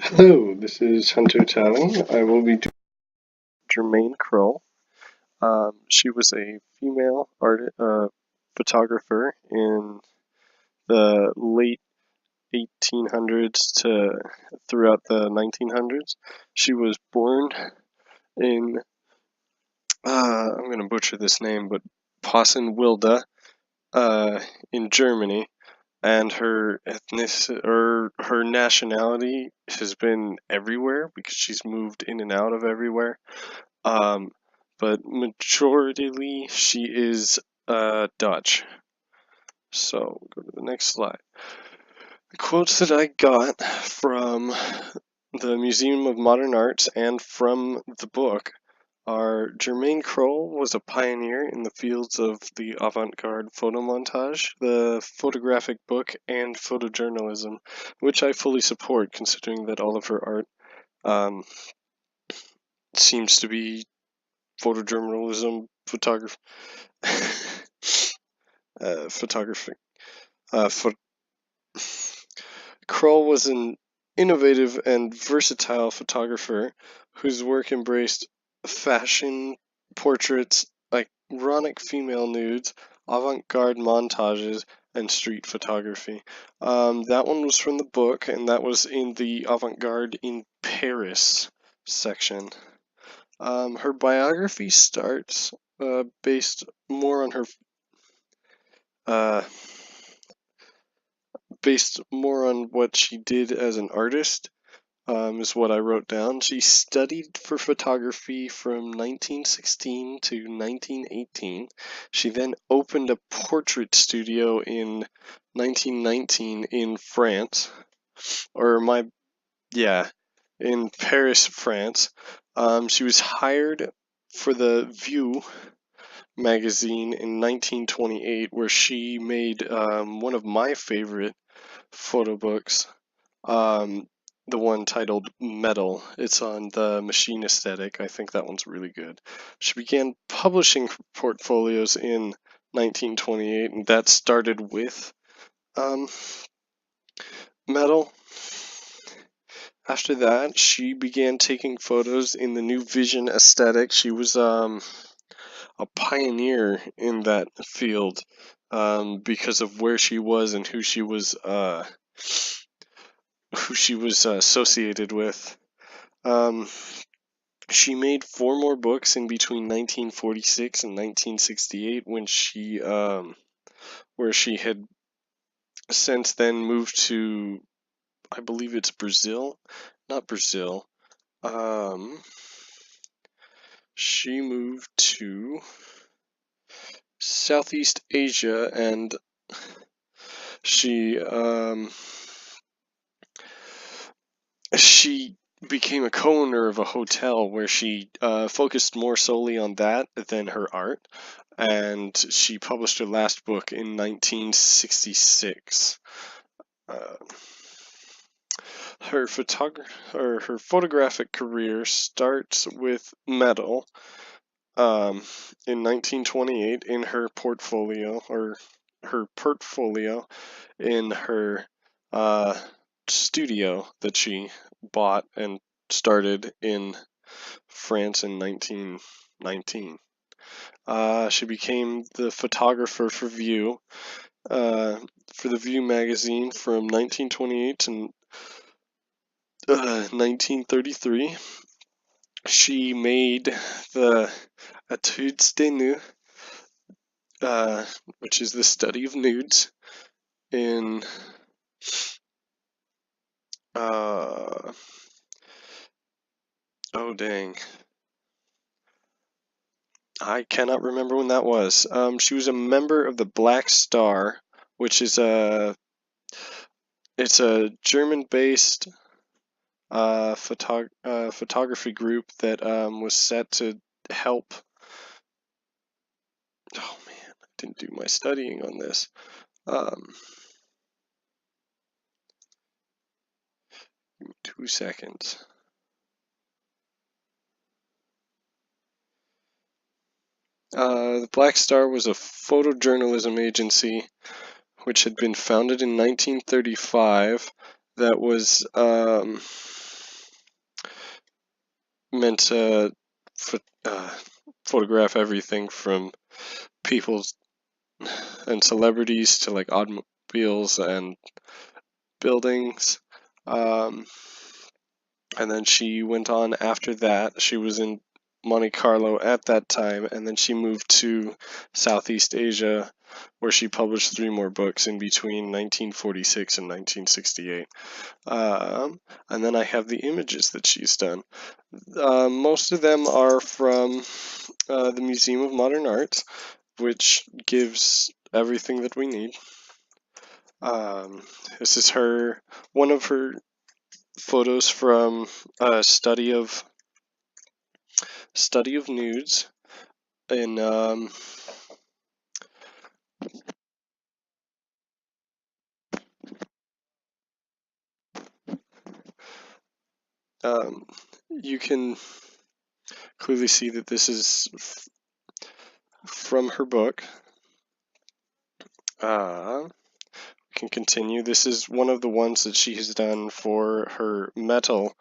Hello, this is Hunter Tally. I will be doing Germaine Krull. She was a female photographer in the late 1800s to throughout the 1900s. She was born in, I'm going to butcher this name, but Possenwilde, in Germany. And her her nationality has been everywhere because she's moved in and out of everywhere. Um, but majoritarily she is Dutch. So go to the next slide. The quotes that I got from the Museum of Modern Arts and from the book are: Germaine Krull was a pioneer in the fields of the avant-garde photomontage, the photographic book, and photojournalism, which I fully support considering that all of her art seems to be photojournalism, photography, photography. Krull was an innovative and versatile photographer whose work embraced fashion, portraits, ironic female nudes, avant-garde montages, and street photography. That one was from the book, and that was in the avant-garde in Paris section. Her biography starts based more on her uh, based more on what she did as an artist, is what I wrote down. She studied for photography from 1916 to 1918. She then opened a portrait studio in 1919 in France, in Paris, France. She was hired for the View magazine in 1928, where she made one of my favorite photo books, the one titled Metal. It's on the Machine Aesthetic. I think that one's really good. She began publishing portfolios in 1928, and that started with Metal. After that, she began taking photos in the New Vision aesthetic. She was a pioneer in that field because of where she was and who she was associated with. She made 4 more books in between 1946 and 1968, when where she had since then moved to, I believe it's Brazil, not Brazil. She moved to Southeast Asia, and she became a co-owner of a hotel where she focused more solely on that than her art, and she published her last book in 1966. Her photographic career starts with Metal in 1928 in her portfolio, in her studio that she bought and started in France in 1919. She became the photographer for View, for the View magazine from 1928 to 1933. She made the Études des nus, which is the study of nudes, in oh dang, I cannot remember when that was. She was a member of the Black Star, which is it's a German-based photography group that was set to help. Oh man, I didn't do my studying on this. Give me 2 seconds. The Black Star was a photojournalism agency which had been founded in 1935 that was meant to photograph everything from people and celebrities to like automobiles and buildings. And then she went on after that. She was in Monte Carlo at that time, and then she moved to Southeast Asia, where she published 3 more books in between 1946 and 1968. And then I have the images that she's done. Most of them are from the Museum of Modern Art, which gives everything that we need. This is one of her photos from a study of nudes in you can clearly see that this is from her book. We can continue. This is one of the ones that she has done for her metal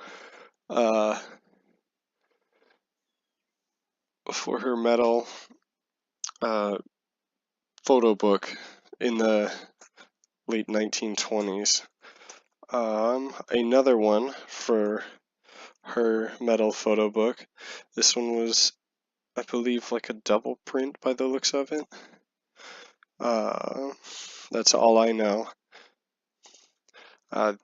photo book in the late 1920s. Another one for her metal photo book. This one was, I believe, like a double print by the looks of it. That's all I know.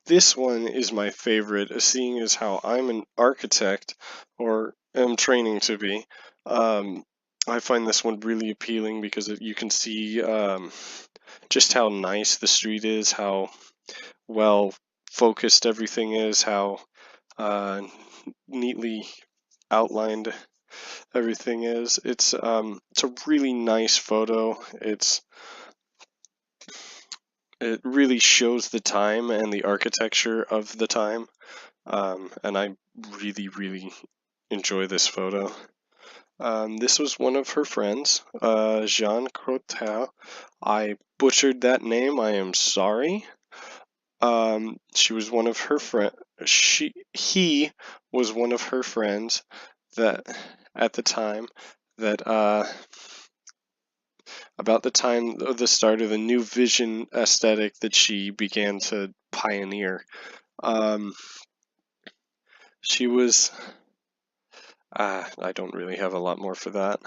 This one is my favorite, seeing as how I'm an architect, or am training to be. I find this one really appealing because you can see just how nice the street is, how well focused everything is, how neatly outlined everything is. It's a really nice photo. It really shows the time and the architecture of the time, and I really enjoy this photo. This was one of her friends, Jean Krull. I butchered that name. I am sorry. She was one of her he was one of her friends that at the time that about the time of the start of the new vision aesthetic that she began to pioneer. She was I don't really have a lot more for that.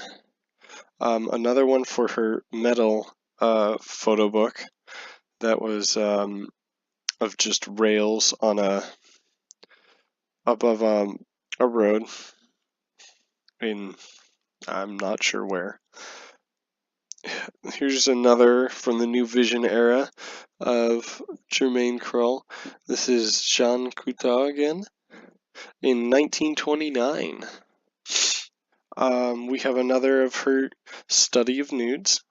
Another one for her metal photo book that was of just rails on above a road in, I'm not sure where. Here's another from the New Vision era of Germaine Krull. This is Jean Couture again in 1929. We have another of her study of nudes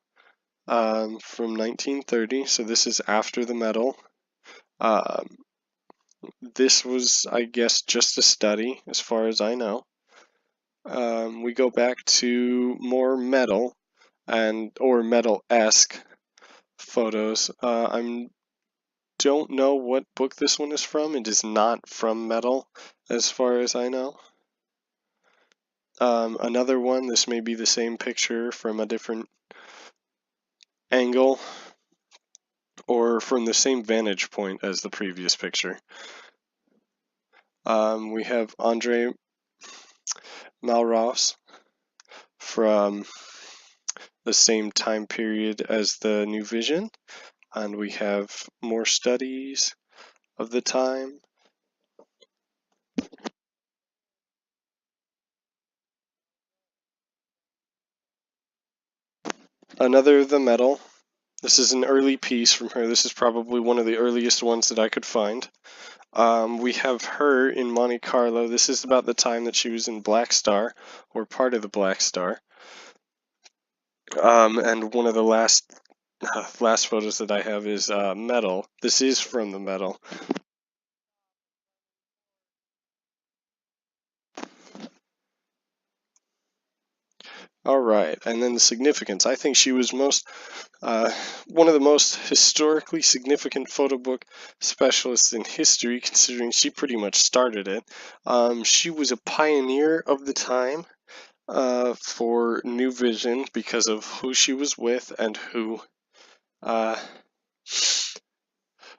from 1930. So this is after the metal. This was, I guess, just a study, as far as I know. We go back to more metal or metal-esque photos. I don't know what book this one is from. It is not from metal, as far as I know. Another one, this may be the same picture from a different angle, or from the same vantage point as the previous picture. We have Andre Malraux from the same time period as the New Vision, and we have more studies of the time. Another of the metal. This is an early piece from her. This is probably one of the earliest ones that I could find. We have her in Monte Carlo. This is about the time that she was in Black Star, or part of the Black Star. And one of the last photos that I have is metal. This is from the metal. All right, and then the significance. I think she was one of the most historically significant photo book specialists in history, considering she pretty much started it. She was a pioneer of the time for New Vision because of who she was with and who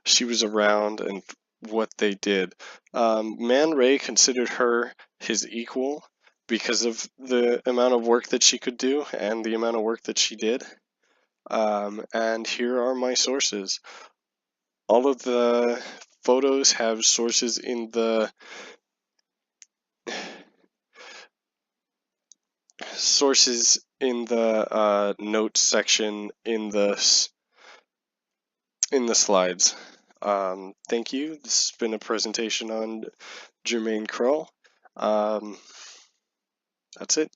she was around and what they did. Man Ray considered her his equal because of the amount of work that she could do and the amount of work that she did. And here are my sources. All of the photos have sources in the notes section in the slides. Thank you. This has been a presentation on Germaine Krull. That's it.